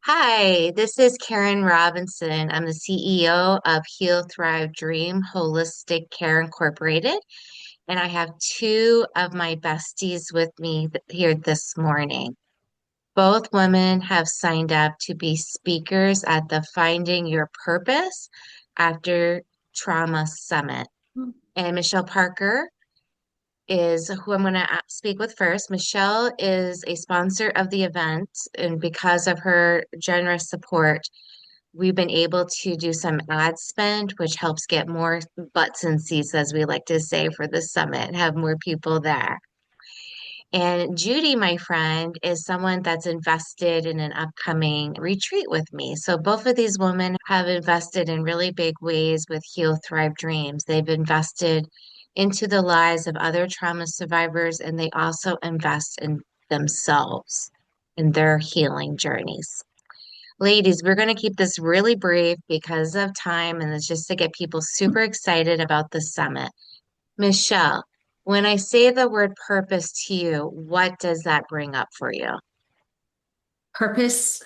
Hi, this is Karen Robinson. I'm the CEO of Heal Thrive Dream Holistic Care Incorporated, and I have two of my besties with me here this morning. Both women have signed up to be speakers at the Finding Your Purpose After Trauma Summit. And Michelle Parker is who I'm going to speak with first. Michelle is a sponsor of the event, and because of her generous support, we've been able to do some ad spend, which helps get more butts and seats, as we like to say, for the summit, have more people there. And Judy, my friend, is someone that's invested in an upcoming retreat with me. So both of these women have invested in really big ways with Heal Thrive Dreams. They've invested into the lives of other trauma survivors, and they also invest in themselves in their healing journeys. Ladies, we're going to keep this really brief because of time, and it's just to get people super excited about the summit. Michelle, when I say the word purpose to you, what does that bring up for you? Purpose,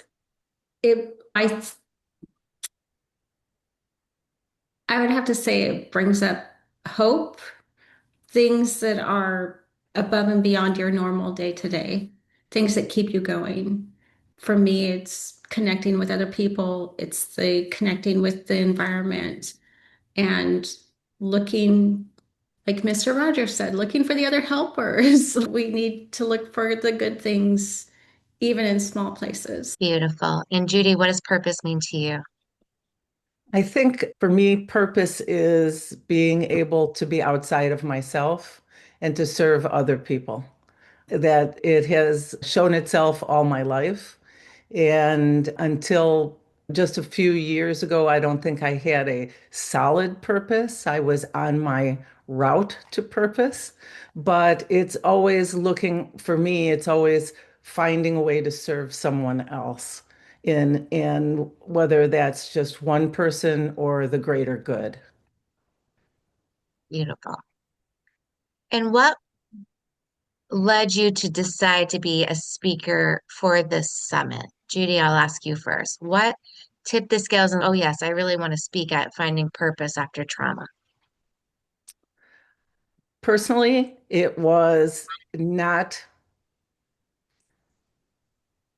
I would have to say it brings up hope, things that are above and beyond your normal day to day, things that keep you going. For me, it's connecting with other people, it's the connecting with the environment and looking, like Mr. Rogers said, looking for the other helpers. We need to look for the good things, even in small places. Beautiful. And Judy, what does purpose mean to you? I think for me, purpose is being able to be outside of myself and to serve other people. That it has shown itself all my life. And until just a few years ago, I don't think I had a solid purpose. I was on my route to purpose, but it's always looking, for me, it's always finding a way to serve someone else in whether that's just one person or the greater good. Beautiful. And what led you to decide to be a speaker for this summit? Judy, I'll ask you first. What tipped the scales? And oh, yes, I really want to speak at finding purpose after trauma. Personally, it was not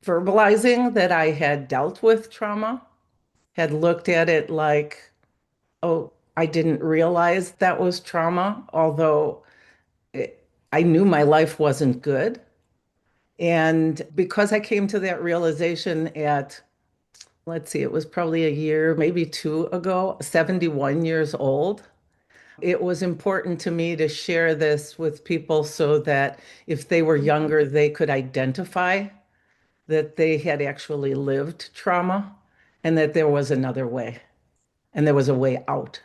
verbalizing that I had dealt with trauma, had looked at it like, oh, I didn't realize that was trauma, although I knew my life wasn't good. And because I came to that realization at, let's see, it was probably a year, maybe two ago, 71 years old, it was important to me to share this with people so that if they were younger, they could identify that they had actually lived trauma and that there was another way and there was a way out.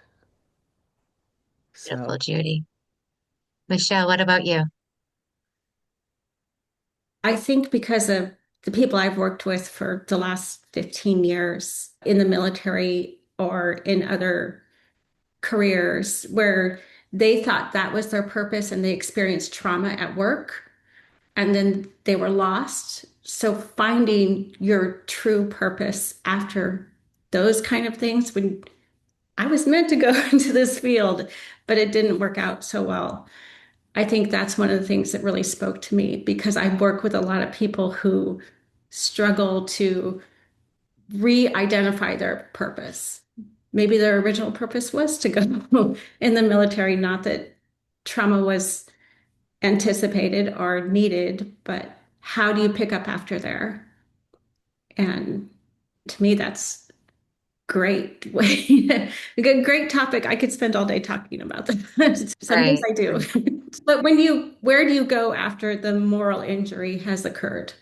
Beautiful, So Judy. Michelle, what about you? I think because of the people I've worked with for the last 15 years in the military or in other careers where they thought that was their purpose and they experienced trauma at work and then they were lost. So finding your true purpose after those kind of things, when I was meant to go into this field, but it didn't work out so well. I think that's one of the things that really spoke to me because I work with a lot of people who struggle to re-identify their purpose. Maybe their original purpose was to go in the military, not that trauma was anticipated or needed, but how do you pick up after there? And to me, that's great way. A great topic. I could spend all day talking about that. Sometimes Right. I do. But where do you go after the moral injury has occurred?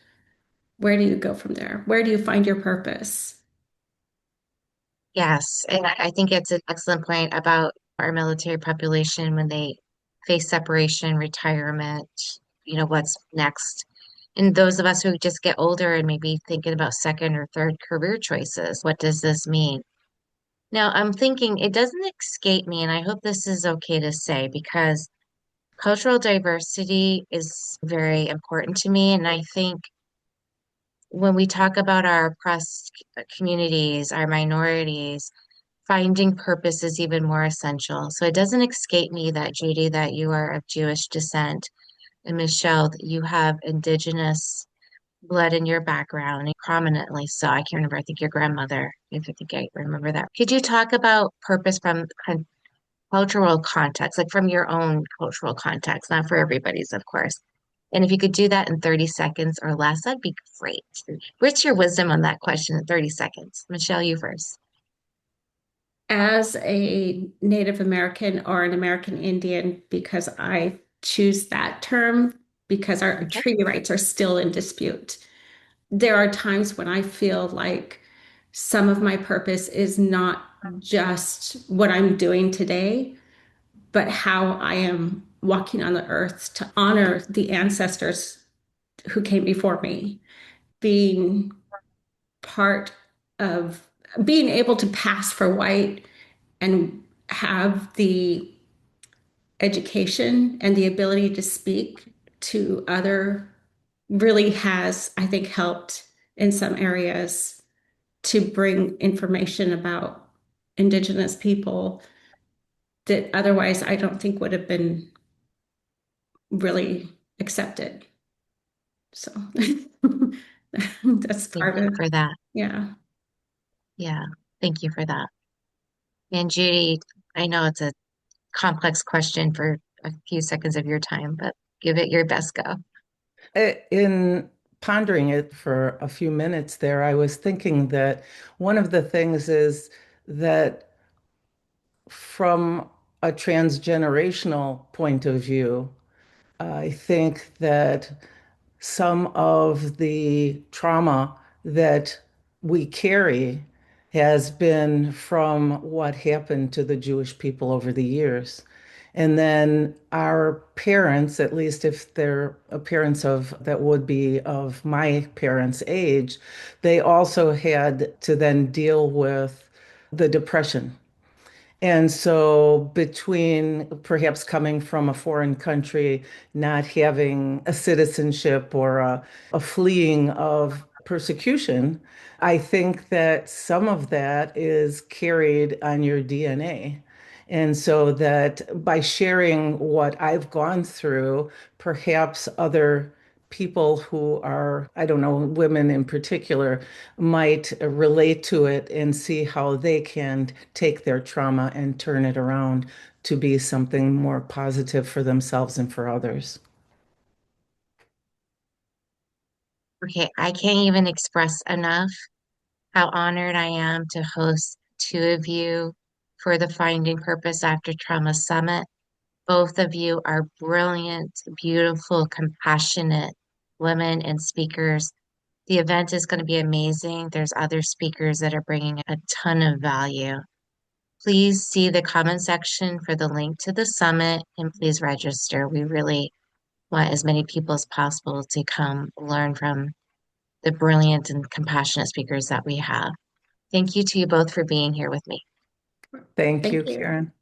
Where do you go from there? Where do you find your purpose? Yes. And I think it's an excellent point about our military population when they face separation, retirement, what's next. And those of us who just get older and maybe thinking about second or third career choices, what does this mean? Now, I'm thinking it doesn't escape me, and I hope this is okay to say because cultural diversity is very important to me. And I think when we talk about our oppressed communities, our minorities, finding purpose is even more essential. So it doesn't escape me that, Judy, that you are of Jewish descent, and Michelle, that you have indigenous blood in your background, and prominently so. I can't remember. I think your grandmother, if I think I remember that. Could you talk about purpose from cultural context, like from your own cultural context, not for everybody's, of course? And if you could do that in 30 seconds or less, that'd be great. What's your wisdom on that question in 30 seconds? Michelle, you first. As a Native American or an American Indian, because I choose that term because our Okay. treaty rights are still in dispute. There are times when I feel like some of my purpose is not just what I'm doing today, but how I am walking on the earth to honor the ancestors who came before me, being part of being able to pass for white and have the education and the ability to speak to other really has, I think, helped in some areas to bring information about Indigenous people that otherwise I don't think would have been really accepted. So that's Thank part you of, for that. yeah. Yeah, thank you for that. And Judy, I know it's a complex question for a few seconds of your time, but give it your best go. In pondering it for a few minutes there, I was thinking that one of the things is that from a transgenerational point of view, I think that some of the trauma that we carry has been from what happened to the Jewish people over the years. And then our parents, at least if they're parents of that would be of my parents' age, they also had to then deal with the Depression. And so, between perhaps coming from a foreign country, not having a citizenship or a fleeing of persecution, I think that some of that is carried on your DNA. And so, that by sharing what I've gone through, perhaps other people who are, I don't know, women in particular, might relate to it and see how they can take their trauma and turn it around to be something more positive for themselves and for others. Okay, I can't even express enough how honored I am to host two of you for the Finding Purpose After Trauma Summit. Both of you are brilliant, beautiful, compassionate women and speakers. The event is going to be amazing. There's other speakers that are bringing a ton of value. Please see the comment section for the link to the summit and please register. We really want as many people as possible to come learn from the brilliant and compassionate speakers that we have. Thank you to you both for being here with me. Thank you, Thank you. Karen.